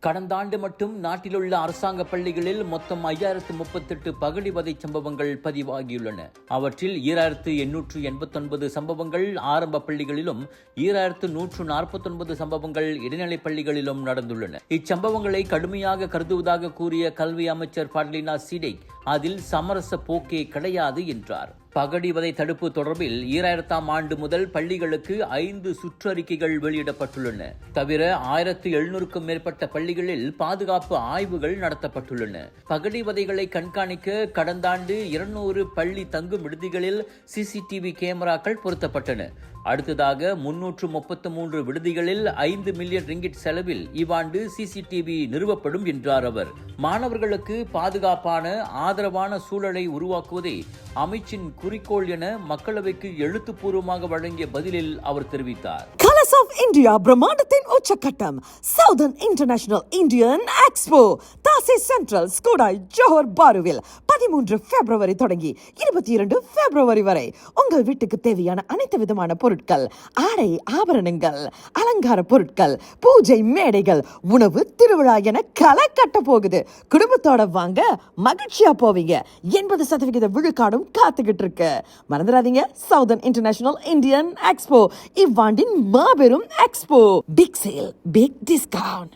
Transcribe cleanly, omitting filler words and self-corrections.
கடந்த ஆண்டு மட்டும் நாட்டிலுள்ள அரசாங்க பள்ளிகளில் மொத்தம் 5038 பகடிவதை சம்பவங்கள் பதிவாகியுள்ளன. அவற்றில் 2889 சம்பவங்கள் ஆரம்ப பள்ளிகளிலும் 2149 சம்பவங்கள் இடைநிலைப் பள்ளிகளிலும் நடந்துள்ளன. இச்சம்பவங்களை கடுமையாக கருதுவதாக கூறிய கல்வி அமைச்சர் பட்லினா சிடேக் அதில் சமரச போக்கே கிடையாது என்றார். பகடிவதை தடுப்பு தொடர்பில் 2000ஆம் ஆண்டு முதல் பள்ளிகளுக்கு 5 சுற்றறிக்கைகள் வெளியிடப்பட்டுள்ளன. தவிர 1700க்கும் மேற்பட்ட பள்ளிகளில் பாதுகாப்பு ஆய்வுகள் நடத்தப்பட்டுள்ளன. பகடிவதைகளை கண்காணிக்க கடந்த ஆண்டு 200 பள்ளி தங்கும் விடுதிகளில் சிசிடிவி கேமராக்கள் பொருத்தப்பட்டன. அடுத்ததாக 333 விடுதிகளில் 5 மில்லியன் ரிங்கிட் செலவில் இவ்வாண்டு சிசிடிவி நிறுவப்படும் என்றார் அவர். மாணவர்களுக்கு பாதுகாப்பான ஆதரவான சூழலை உருவாக்குவதே அமைச்சின் குறிக்கோள் என மக்களவைக்கு எழுத்துப்பூர்வமாக வழங்கிய பதிலில் அவர் தெரிவித்தார். கலர்ஸ் ஆஃப் இந்தியா பிரம்மாண்டத்தின் உச்சக்கட்டம் சவுதர்ன் இன்டர்நேஷனல் இந்தியன் எக்ஸ்போ தாசி சென்ட்ரல் ஸ்கூடாய் ஜோஹர் பாருவில் 13 பிப்ரவரி தொடங்கி 22 பிப்ரவரி வரை உங்கள் வீட்டுக்கு தேவையான அனைத்து விதமான பொருட்கள், ஆடை ஆபரணங்கள், அலங்கார பொருட்கள், பூஜை மேடைகள், உணவு திருவிழா என களை கட்ட போகுது. குடும்பத்தோட வாங்க, மகிழ்ச்சியா போவீங்க. 80% விழுக்காடும் காத்துக்கிட்டு இருக்கு. மறந்துடாதீங்க, சவுதர்ன் இன்டர்நேஷனல் இந்தியன் எக்ஸ்போ இவ்வாண்டின் மாபெரும் expo. Big sale, big discount.